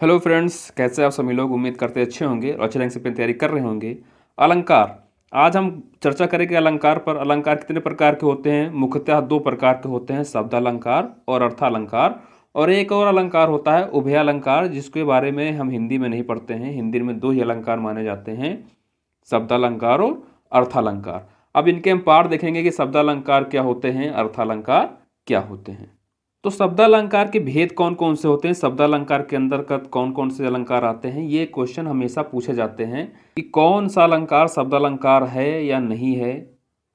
Hello friends, कैसे आप सभी लोग। उम्मीद करते अच्छे होंगे और अच्छे ढंग से अपनी तैयारी कर रहे होंगे। अलंकार, आज हम चर्चा करेंगे अलंकार पर। अलंकार कितने प्रकार के होते हैं? मुख्यतः दो प्रकार के होते हैं, शब्द अलंकार और अर्थालंकार। और एक और अलंकार होता है उभय अलंकार, जिसके बारे में हम हिंदी में नहीं पढ़ते हैं। हिंदी में दो ही अलंकार माने जाते हैं, शब्द अलंकार और अर्थालंकार। अब इनके हम पाठ देखेंगे कि शब्द अलंकार क्या होते हैं, अर्थालंकार क्या होते हैं। तो शब्दालंकार के भेद कौन कौन से होते हैं, शब्दालंकार के अंतर्गत कौन कौन से अलंकार आते हैं, ये क्वेश्चन हमेशा पूछे जाते हैं कि कौन सा अलंकार शब्दालंकार है या नहीं है,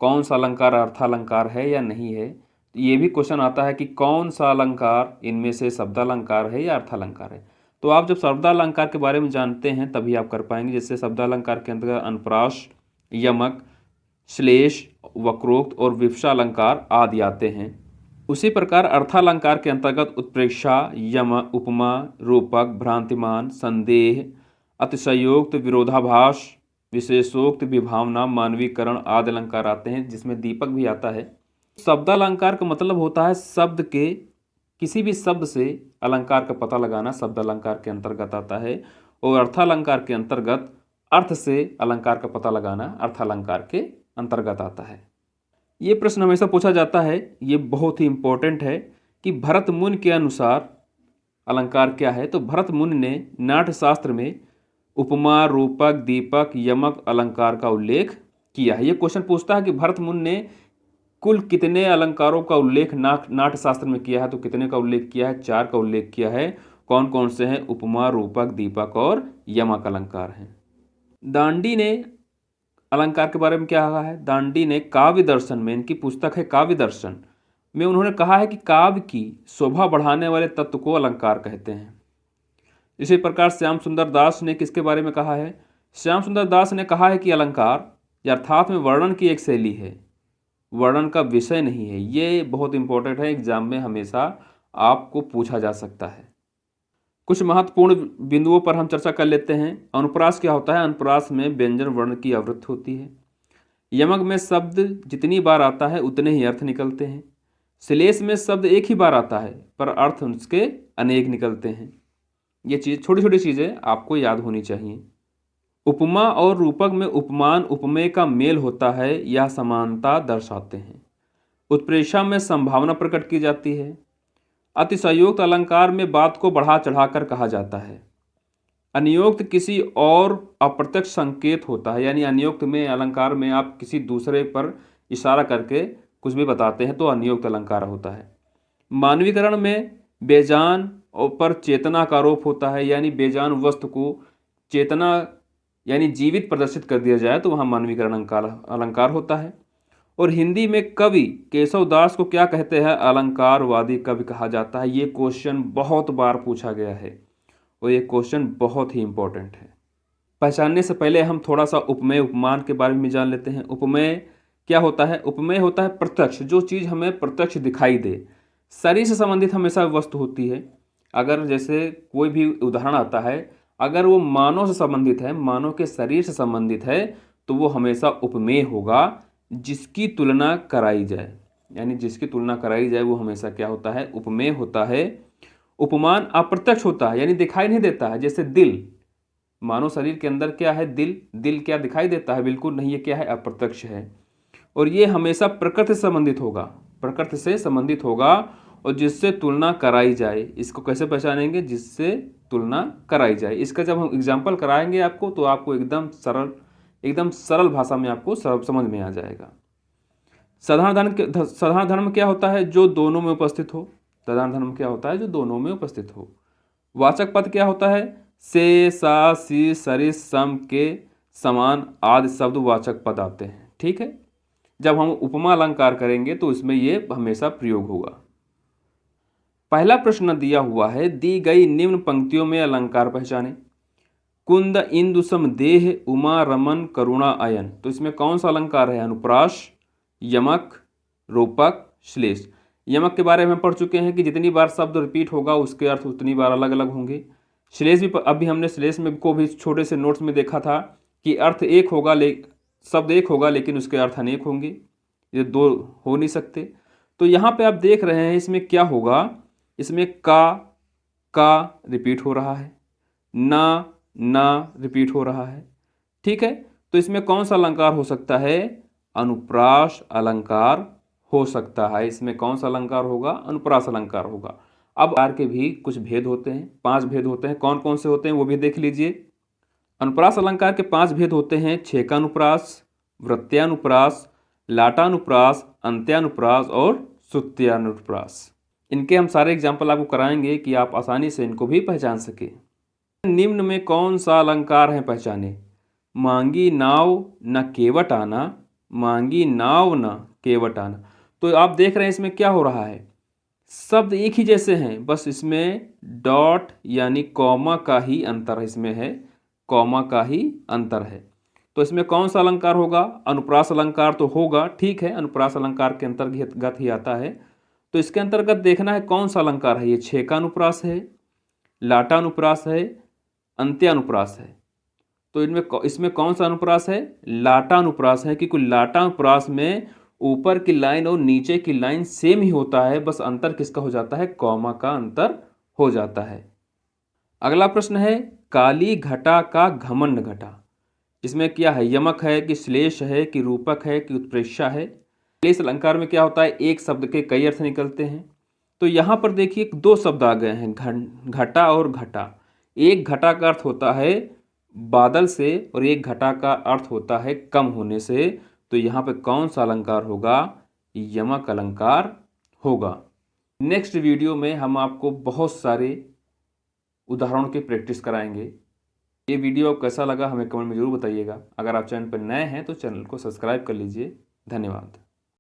कौन सा अलंकार अर्थालंकार है या नहीं है। ये भी क्वेश्चन आता है कि कौन सा अलंकार इनमें से शब्दालंकार है या अर्थालंकार है। तो आप जब शब्दालंकार के बारे में जानते हैं तभी आप कर पाएंगे। जैसे शब्दालंकार के अंतर्गत अनुप्रास, यमक, श्लेष, वक्रोक्त और विवक्षा अलंकार आदि आते हैं। उसी प्रकार अर्थालंकार के अंतर्गत उत्प्रेक्षा, यम, उपमा, रूपक, भ्रांतिमान, संदेह, अतिशयोक्त, विरोधाभास, विशेषोक्त, विभावना, मानवीकरण आदि अलंकार आते हैं, जिसमें दीपक भी आता है। शब्दालंकार का मतलब होता है शब्द के, किसी भी शब्द से अलंकार का पता लगाना शब्द अलंकार के अंतर्गत आता है। और अर्थालंकार के अंतर्गत अर्थ से अलंकार का पता लगाना अर्थालंकार के अंतर्गत आता है। ये प्रश्न हमेशा पूछा जाता है, ये बहुत ही इंपॉर्टेंट है कि भरत मुनि के अनुसार अलंकार क्या है। तो भरत मुनि ने नाट्यशास्त्र में उपमा, रूपक, दीपक, यमक अलंकार का उल्लेख किया है। ये क्वेश्चन पूछता है कि भरत मुनि ने कुल कितने अलंकारों का उल्लेख नाट्यशास्त्र में किया है। तो कितने का उल्लेख किया है? 4 का उल्लेख किया है। कौन कौन से हैं? उपमा, रूपक, दीपक और यमक अलंकार हैं। दांडी ने अलंकार के बारे में क्या कहा है? दांडी ने काव्य दर्शन में, इनकी पुस्तक है काव्य दर्शन में, उन्होंने कहा है कि काव्य की शोभा बढ़ाने वाले तत्व को अलंकार कहते हैं। इसी प्रकार श्याम सुंदर दास ने किसके बारे में कहा है? श्याम सुंदर दास ने कहा है कि अलंकार यथार्थ में वर्णन की एक शैली है, वर्णन का विषय नहीं है। ये बहुत इंपॉर्टेंट है, एग्जाम में हमेशा आपको पूछा जा सकता है। कुछ महत्वपूर्ण बिंदुओं पर हम चर्चा कर लेते हैं। अनुप्रास क्या होता है? अनुप्रास में व्यंजन वर्ण की आवृत्ति होती है। यमक में शब्द जितनी बार आता है उतने ही अर्थ निकलते हैं। श्लेष में शब्द एक ही बार आता है पर अर्थ उसके अनेक निकलते हैं। ये चीज़, छोटी छोटी चीज़ें आपको याद होनी चाहिए। उपमा और रूपक में उपमान उपमेय का मेल होता है, यह समानता दर्शाते हैं। उत्प्रेक्षा में संभावना प्रकट की जाती है। अतिशयोक्त अलंकार में बात को बढ़ा चढ़ाकर कहा जाता है। अनियोक्त किसी और अप्रत्यक्ष संकेत होता है, यानी अनियोक्त में अलंकार में आप किसी दूसरे पर इशारा करके कुछ भी बताते हैं तो अनियोक्त अलंकार होता है। मानवीकरण में बेजान पर चेतना का आरोप होता है, यानी बेजान वस्तु को चेतना यानी जीवित प्रदर्शित कर दिया जाए तो वहाँ मानवीकरण अलंकार होता है। और हिंदी में कवि केशव दास को क्या कहते हैं? अलंकारवादी कवि कहा जाता है। ये क्वेश्चन बहुत बार पूछा गया है और ये क्वेश्चन बहुत ही इंपॉर्टेंट है। पहचानने से पहले हम थोड़ा सा उपमेय उपमान के बारे में जान लेते हैं। उपमेय क्या होता है? उपमेय होता है प्रत्यक्ष, जो चीज़ हमें प्रत्यक्ष दिखाई दे। शरीर से संबंधित हमेशा वस्तु होती है। अगर जैसे कोई भी उदाहरण आता है, अगर वो मानव से संबंधित है, मानव के शरीर से संबंधित है, तो वो हमेशा उपमेय होगा। जिसकी तुलना कराई जाए, यानी जिसकी तुलना कराई जाए वो हमेशा क्या होता है? उपमेय होता है। उपमान अप्रत्यक्ष होता है, यानी दिखाई नहीं देता है। जैसे दिल, मानव शरीर के अंदर क्या है? दिल। दिल क्या दिखाई देता है? बिल्कुल नहीं, ये क्या है? अप्रत्यक्ष है। और ये हमेशा प्रकृति से संबंधित होगा, प्रकृति से संबंधित होगा। और जिससे तुलना कराई जाए, इसको कैसे पहचानेंगे? जिससे तुलना कराई जाए। इसका जब हम एग्जाम्पल कराएंगे आपको तो आपको एकदम सरल भाषा में आपको समझ में आ जाएगा। साधारण धर्म क्या होता है? जो दोनों में उपस्थित हो। साधारण धर्म क्या होता है? जो दोनों में उपस्थित हो। वाचक पद क्या होता है? से, सा, सी, सरिस, सम के समान आदि शब्द वाचक पद आते हैं। ठीक है, जब हम उपमा अलंकार करेंगे तो इसमें ये हमेशा प्रयोग होगा। पहला प्रश्न दिया हुआ है, दी गई निम्न पंक्तियों में अलंकार पहचाने। कुंद इंदु सम देह, उमा रमन करुणा अयन। तो इसमें कौन सा अलंकार है? अनुप्रास, यमक, रूपक, श्लेष। यमक के बारे में पढ़ चुके हैं कि जितनी बार शब्द रिपीट होगा उसके अर्थ उतनी बार अलग अलग होंगे। श्लेष भी अभी हमने श्लेष में को भी छोटे से नोट्स में देखा था कि अर्थ एक होगा, शब्द एक होगा लेकिन उसके अर्थ अनेक होंगे, ये दो हो नहीं सकते। तो यहाँ पे आप देख रहे हैं इसमें क्या होगा? इसमें का रिपीट हो रहा है। ना रिपीट हो रहा है। ठीक है, तो इसमें कौन सा अलंकार हो सकता है? अनुप्रास अलंकार हो सकता है। इसमें कौन सा अलंकार होगा? अनुप्रास अलंकार होगा। अब अलंकार के भी कुछ भेद होते हैं, 5 भेद होते हैं। कौन कौन से होते हैं वो भी देख लीजिए। अनुप्रास अलंकार के 5 भेद होते हैं: छेकानुप्रास, वृत्त्यानुप्रास, लाटानुप्रास, अंत्यानुप्रास और सुत्यानुप्रास। इनके हम सारे एग्जाम्पल आपको कराएंगे कि आप आसानी से इनको भी पहचान सके। निम्न में कौन सा अलंकार है, पहचाने। मांगी नाव न केवट आना, मांगी नाव न केवट आना। तो आप देख रहे हैं इसमें क्या हो रहा है, शब्द एक ही जैसे हैं, बस इसमें डॉट यानी कॉमा का ही अंतर है। इसमें है कॉमा का ही अंतर है। तो इसमें कौन सा अलंकार होगा? अनुप्रास अलंकार तो होगा, ठीक है, अनुप्रास अलंकार के अंतर्गत ही आता है। तो इसके अंतर्गत देखना है कौन सा अलंकार है। ये छेकानुप्रास है, लाटानुप्रास है, अंत्यानुप्रास है। तो इसमें कौन सा अनुप्रास है? लाटानुप्रास है, क्योंकि लाटानुप्रास में ऊपर की लाइन और नीचे की लाइन सेम ही होता है, बस अंतर किसका हो जाता है? कॉमा का अंतर हो जाता है। अगला प्रश्न है, काली घटा का घमंड घटा। इसमें क्या है? यमक है कि श्लेष है कि रूपक है कि उत्प्रेक्षा है? श्लेष अलंकार में क्या होता है? एक शब्द के कई अर्थ निकलते हैं। तो यहाँ पर देखिए 2 शब्द आ गए हैं, घटा और घटा। एक घटा का अर्थ होता है बादल से और एक घटा का अर्थ होता है कम होने से। तो यहाँ पे कौन सा अलंकार होगा? यमक अलंकार होगा। नेक्स्ट वीडियो में हम आपको बहुत सारे उदाहरणों की प्रैक्टिस कराएंगे। ये वीडियो कैसा लगा हमें कमेंट में जरूर बताइएगा। अगर आप चैनल पर नए हैं तो चैनल को सब्सक्राइब कर लीजिए। धन्यवाद।